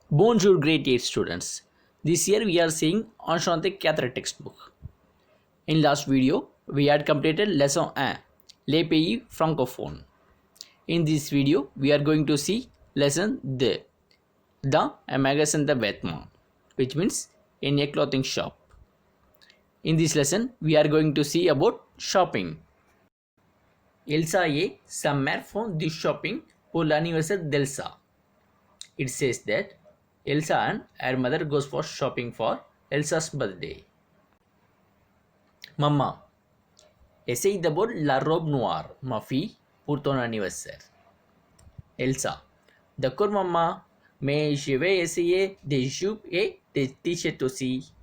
Bonjour grade 8 students. This year we are seeing Enchanté 4 textbook. In last video, we had completed lesson 1, Les pays francophones. In this video, we are going to see lesson 2, dans un magasin de vêtements, which means in a clothing shop. In this lesson, we are going to see about shopping. Elsa et sa mère font du shopping pour l'anniversaire d'Elsa. It says that Elsa and her mother goes for shopping for Elsa's birthday. Maman, essaye d'abord la robe noire, ma fille, pour ton anniversaire. Elsa, d'accord maman, mais je vais essayer des jupes et des t-shirts aussi.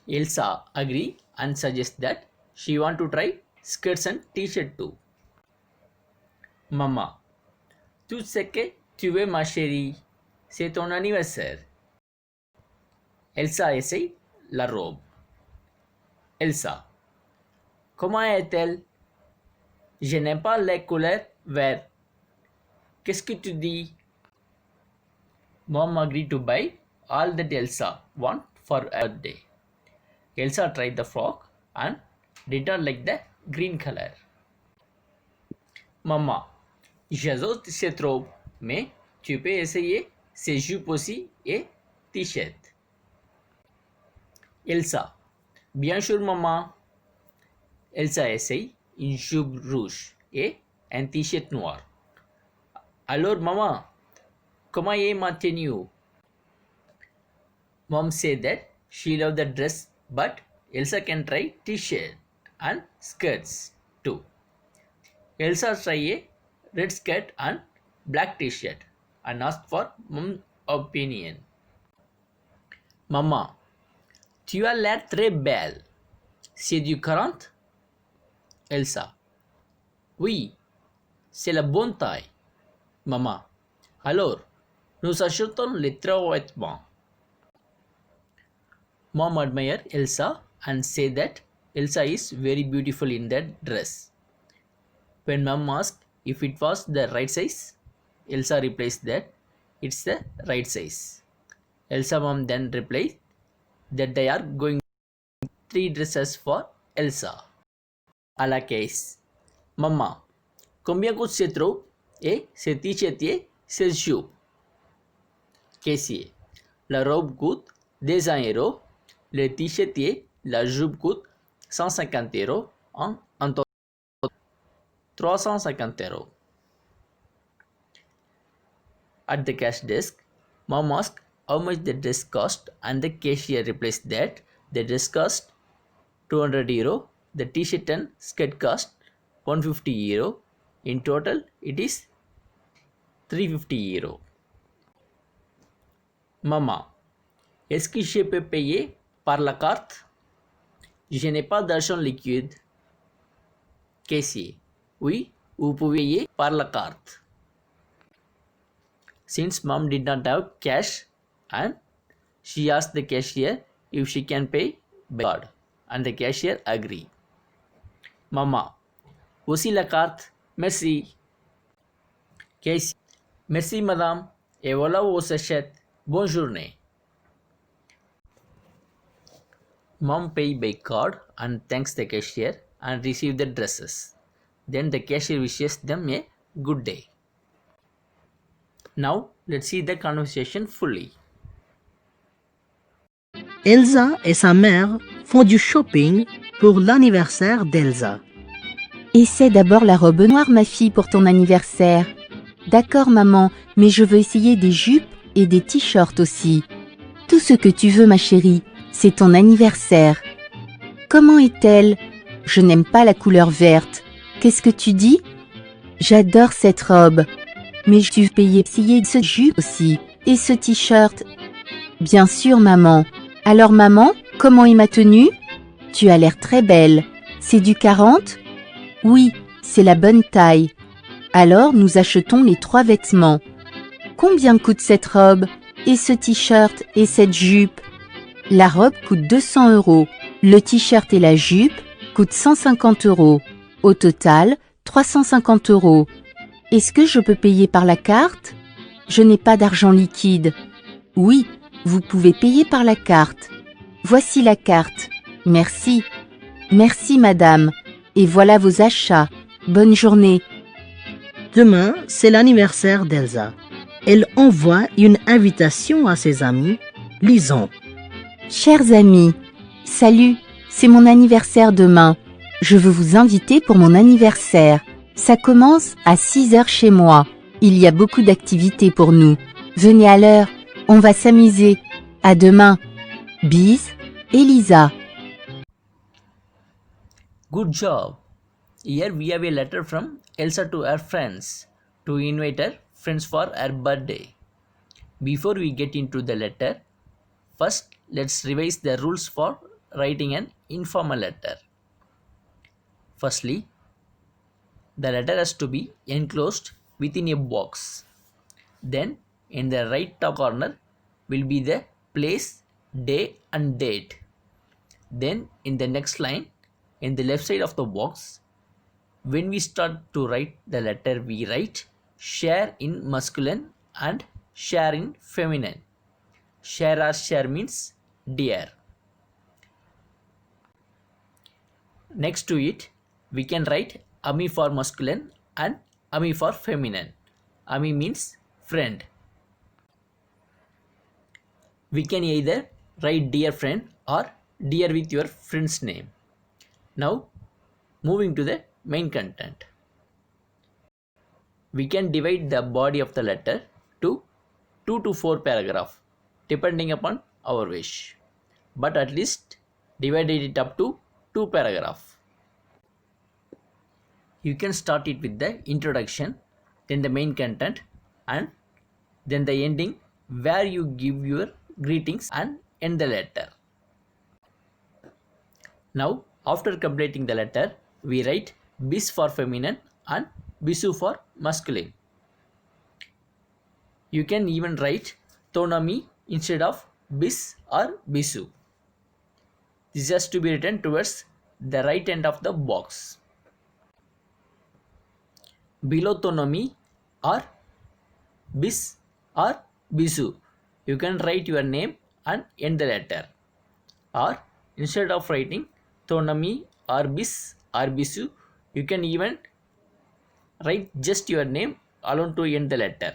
Elsa agree and suggests that she want to try skirts and t-shirt too. Maman, tout ce que tu veux ma chérie, c'est ton anniversaire. Elsa essaye la robe. Elsa, comment est-elle? Je n'aime pas les couleurs vertes. Qu'est-ce que tu dis? Mom agreed to buy all that Elsa want for her birthday. Elsa tried the frock and did not like the green color. Maman, j'adore cette robe, mais tu peux essayer ces jupes aussi et t-shirt. Elsa, bien sûr maman. Elsa essaye une jupe rouge et un t-shirt noir. Alors maman, comment est ma tenue? Mom said that she loved the dress, but Elsa can try t-shirt and skirts too. Elsa tried a red skirt and black t-shirt and asked for mom's opinion. Maman, tu as l'air très belle. C'est du 40? Elsa, oui, c'est la bonne taille. Maman, alors, nous achetons les trois vêtements. Mom admired Elsa and said that Elsa is very beautiful in that dress. When Mom asked if it was the right size, Elsa replies that it's the right size. Elsa mom then replied that they are going to 3 dresses for Elsa. À la caisse. Maman, combien coûte cette robe et ce t-shirt et cette jupe? Caissier, la robe coûte 200 euros, le t-shirt et la jupe coûtent 150 euros, en total 350 euros. At the cash desk, Mom asked how much the dress cost and the cashier replies that the dress cost 200 euro, the t-shirt and skirt cost 150 euro. In total, it is 350 euro. Maman, est-ce que je peux payer par la carte? Je n'ai pas d'argent liquide. Caissier, oui, vous pouvez payer par la carte. Since mom did not have cash and she asked the cashier if she can pay by card and the cashier agreed. Maman, voici la carte, merci. Caissier, merci madame, et voilà vos achètes. Bonne journée. Mom paid by card and thanks the cashier and received the dresses. Then the cashier wishes them a good day. Now let's see the conversation fully. Elsa et sa mère font du shopping pour l'anniversaire d'Elsa. Essaie d'abord la robe noire, ma fille, pour ton anniversaire. D'accord, maman, mais je veux essayer des jupes et des t-shirts aussi. Tout ce que tu veux, ma chérie, c'est ton anniversaire. Comment est-elle? Je n'aime pas la couleur verte. Qu'est-ce que tu dis? J'adore cette robe. Mais tu veux essayer ce jupe aussi, et ce t-shirt. Bien sûr, maman. Alors maman, comment est ma tenue? Tu as l'air très belle. C'est du 40? Oui, c'est la bonne taille. Alors nous achetons les 3 vêtements. Combien coûte cette robe? Et ce t-shirt et cette jupe? La robe coûte 200 euros. Le t-shirt et la jupe coûtent 150 euros. Au total, 350 euros. Est-ce que je peux payer par la carte? Je n'ai pas d'argent liquide. Oui, vous pouvez payer par la carte. Voici la carte. Merci. Merci madame. Et voilà vos achats. Bonne journée. Demain, c'est l'anniversaire d'Elsa. Elle envoie une invitation à ses amis. Lisons. Chers amis, salut, c'est mon anniversaire demain. Je veux vous inviter pour mon anniversaire. Ça commence à 6 heures chez moi. Il y a beaucoup d'activités pour nous. Venez à l'heure, on va s'amuser. À demain. Bis, Elisa. Good job. Here we have a letter from Elsa to her friends to invite her friends for her birthday. Before we get into the letter, first let's revise the rules for writing an informal letter. Firstly, the letter has to be enclosed within a box. Then in the right top corner will be the place, day and date. Then in the next line, in the left side of the box, when we start to write the letter, we write share in masculine and share in feminine. Share or share means dear. Next to it, we can write Ami for masculine and Ami for feminine. Ami means friend. We can either write dear friend or dear with your friend's name. Now, moving to the main content. We can divide the body of the letter to 2 to 4 paragraphs depending upon our wish. But at least divided it up to 2 paragraphs. You can start it with the introduction, then the main content, and then the ending where you give your greetings and end the letter. Now, after completing the letter, we write bis for feminine and bisu for masculine. You can even write tonami instead of bis or bisu. This has to be written towards the right end of the box. Below tonami or bis or bisu, you can write your name and end the letter. Or instead of writing tonami or bis or bisu, you can even write just your name alone to end the letter.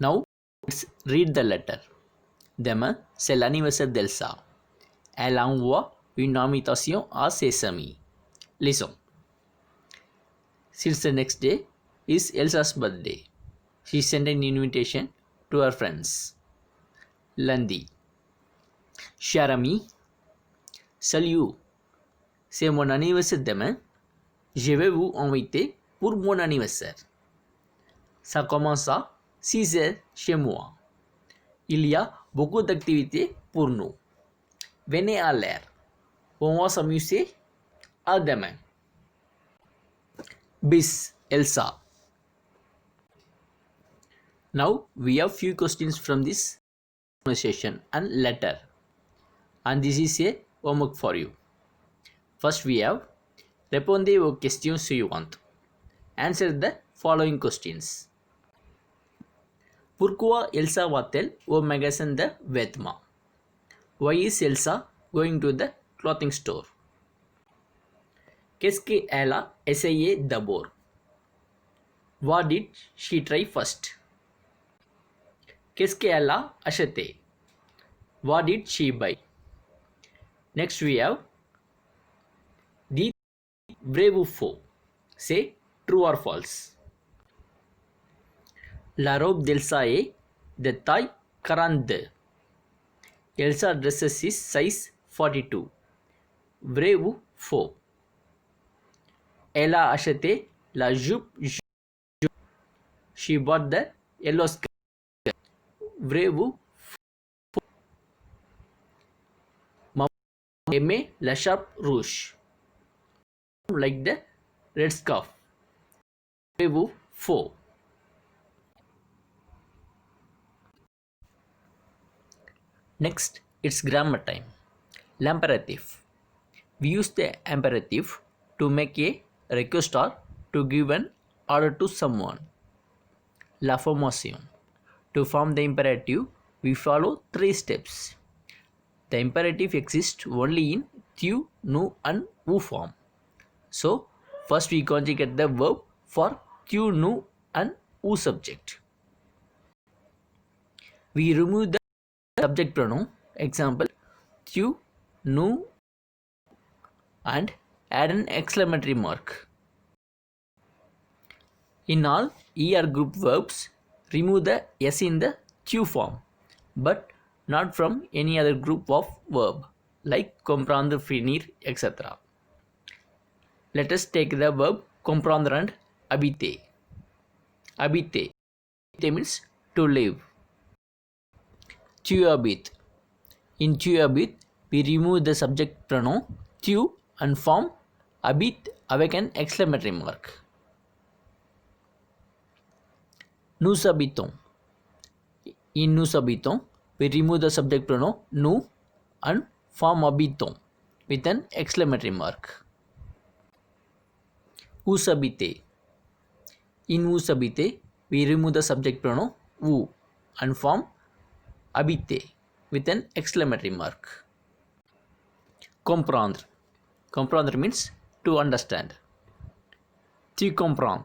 Now let's read the letter. Demain, c'est l'anniversaire d'Elsa. Elle envoie une invitation à ses amis. Listen. Since the next day is Elsa's birthday, she sent an invitation to her friends. Lundi. Cher ami, salut, c'est mon anniversaire demain. Je vais vous inviter pour mon anniversaire. Ça commence à 6 heures chez moi. Il y a beaucoup d'activités pour nous. Venez à l'heure. On va s'amuser. À demain. Bis, Elsa. Now we have few questions from this conversation and letter. And this is a homework for you. First we have répondez aux questions suivantes. Answer the following questions. Pourquoi Elsa va-t-elle au magasin de vêtements? Why is Elsa going to the clothing store? Qu'est-ce qu'elle a essayé d'abord? What did she try first? Qu'est-ce qu'elle a acheté? What did she buy? Next we have dit vrai ou faux. Say true or false. La robe d'Elsa est de taille 42. Elsa dresses is size 42. Vrai ou faux? Elle a acheté la jupe jaune. She bought the yellow skirt. Vrai ou faux? Maman aimait la chape rouge. Like the red scarf. Vrai ou faux? Next, it's grammar time. L'imperative. We use the imperative to make a request or to give an order to someone. La formation. To form the imperative, we follow 3 steps. The imperative exists only in tu, nu and vu form. So, first we conjugate the verb for tu, nu and vu subject. We remove the subject pronoun, example tu, nu and add an exclamatory mark. In all ER group verbs, remove the S in the tu form, but not from any other group of verb like comprendre, finir, etc. Let us take the verb comprendre and habiter. Habiter. Habiter means to live. Tu habites. In tu habites, we remove the subject pronoun tu and form habite avec an exclamatory mark. Nous habitons. In nous habitons, we remove the subject pronoun nous and form habitons with an exclamatory mark. Vous habitez. In vous habitez, we remove the subject pronoun vous and form habiter with an exclamatory mark. Comprendre. Comprendre means to understand. Tu comprends.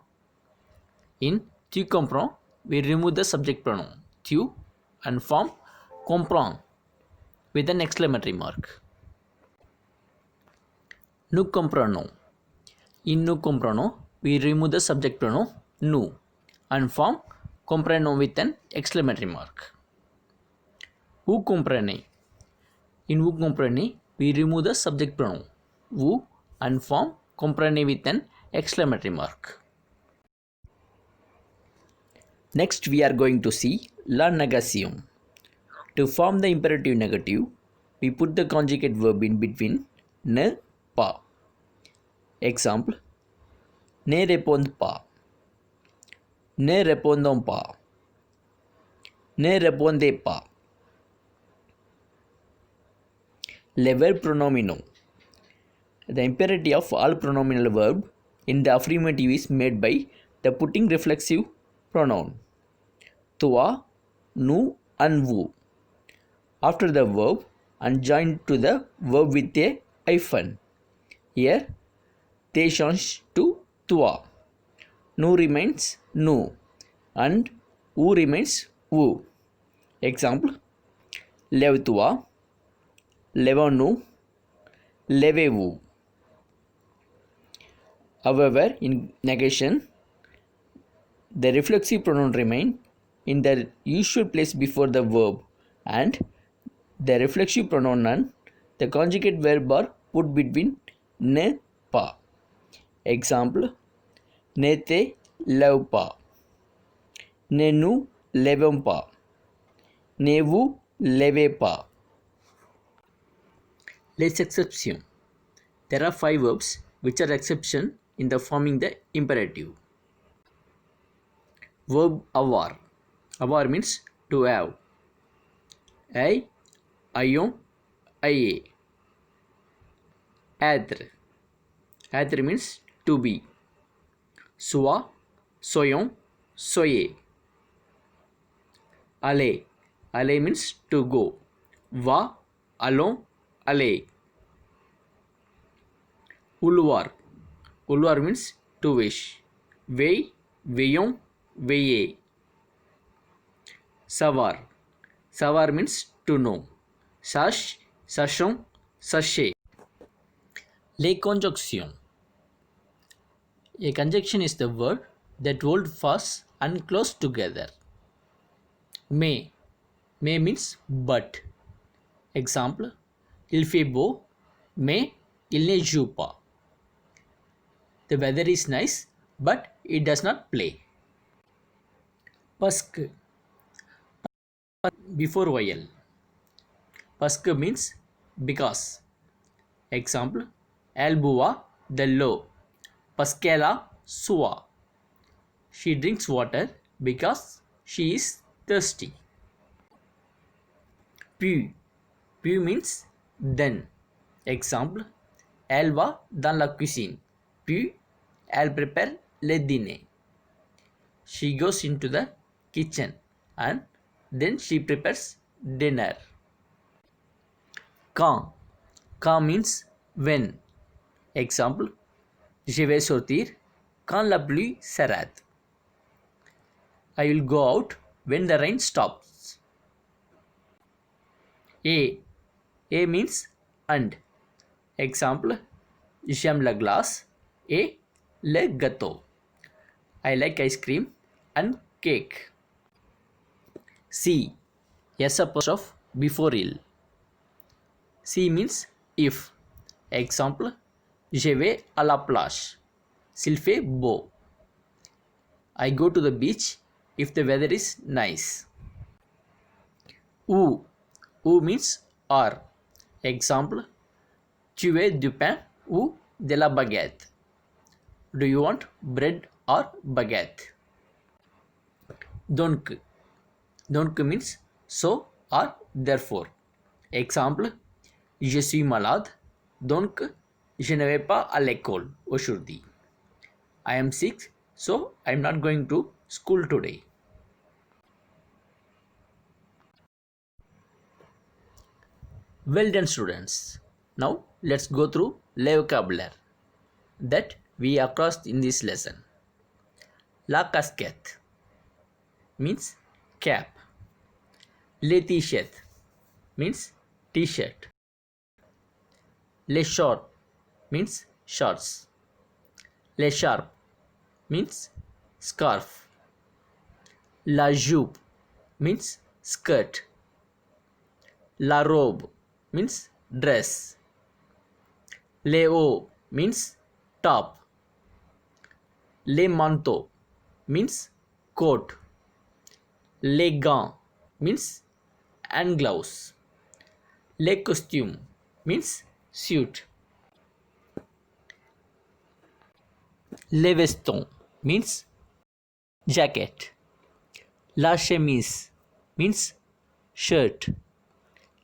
In tu comprends, we remove the subject pronoun tu and form comprend with an exclamatory mark. Nous comprenons. In nous comprenons, we remove the subject pronoun nous and form comprenons with an exclamatory mark. Vous comprenez. In vous comprenez, we remove the subject pronoun vous and form comprenez with an exclamatory mark. Next, we are going to see la négation. To form the imperative negative, we put the conjugate verb in between ne pas. Example, ne répondent pas, ne répondons pas, ne répondez pas. Les verbes pronominaux. The imperative of all pronominal verb in the affirmative is made by the putting reflexive pronoun toi, nous and vous after the verb and joined to the verb with a hyphen. Here they change to toi. Nous remains nous and vous remains vous. Example, lève-toi, lèvons-nous, levez-vous. However, in negation, the reflexive pronoun remain in the usual place before the verb and the reflexive pronoun and the conjugate verb are put between ne pas. Example, ne te lève pas, ne nous lèvons pas, ne vous levez pas. Les exceptions. There are 5 verbs which are exception in the forming the imperative. Verb avoir. Avoir means to have. I, ayons, ayez. Être. Être means to be. Sois, soyons, soyez. Aller. Aller means to go. Va, allons, allez. Vouloir. Vouloir means to wish. Veille, veillons, veillez. Savoir. Savoir means to know. Sache, sachons, sachez. Les conjonctions. A conjunction is the word that hold fast and close together. Mais. Mais means but. Example, il fait beau, mais il ne joue pas. The weather is nice, but it does not play. Parce que. Before vowel. Parce que means because. Example, elle boit de l'eau parce qu'elle a soif. She drinks water because she is thirsty. Puis. Puis means then. Exemple, elle va dans la cuisine. Puis elle prépare le dîner. She goes into the kitchen and then she prepares dinner. Quand. Quand means when. Example, je vais sortir quand la pluie s'arrête. I will go out when the rain stops. A. A means and. Example, j'aime la glace et le gâteau. I like ice cream and cake. C. S apostrophe before il. C means if. Exemple, je vais à la plage s'il fait beau. I go to the beach if the weather is nice. Ou. Ou means or. Exemple, tu veux du pain ou de la baguette? Do you want bread or baguette? Donc. Donc means so or therefore. Exemple, je suis malade, donc je ne vais pas à l'école aujourd'hui. I am sick, so I am not going to school today. Well done, students. Now let's go through le vocabulary that we across in this lesson. La casquette means cap. Le t-shirt means t-shirt. Les shorts means shorts. L'écharpe means scarf. La jupe means skirt. La robe means dress. Les hauts means top. Les manteaux means coat. Les gants means hand gloves. Les costumes means suit. Les vestons means jacket. La chemise means shirt.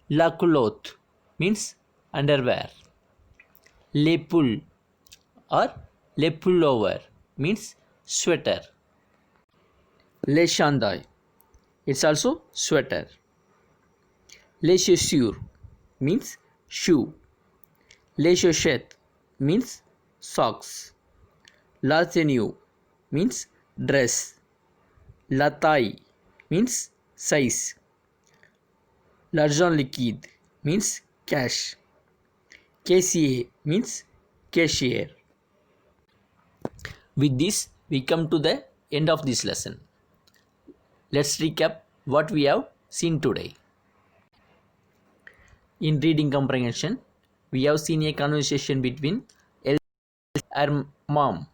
La culotte means underwear. Les pulls or les pullover means sweater. Les chandails, it's also sweater. Les chaussures means shoe. Les chaussettes means socks. La tenue means dress. La taille means size. L'argent liquide means cash. Caissier means cashier. With this, we come to the end of this lesson. Let's recap what we have seen today. In reading comprehension, we have seen a conversation between Elsa and her mom.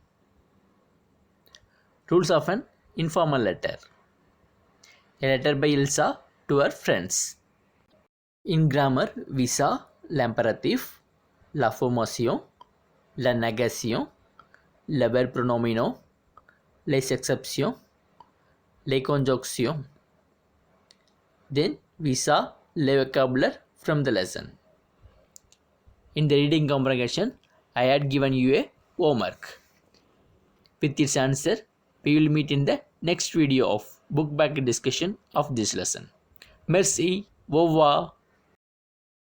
Rules of an informal letter. A letter by Elsa to her friends. In grammar, we saw l'impératif, la formation, la négation, le verbe pronomino, les exceptions, les conjonctions. Then we saw le vocabulary from the lesson. In the reading comprehension, I had given you a homework. With its answer, we will meet in the next video of book back discussion of this lesson. Merci, au revoir.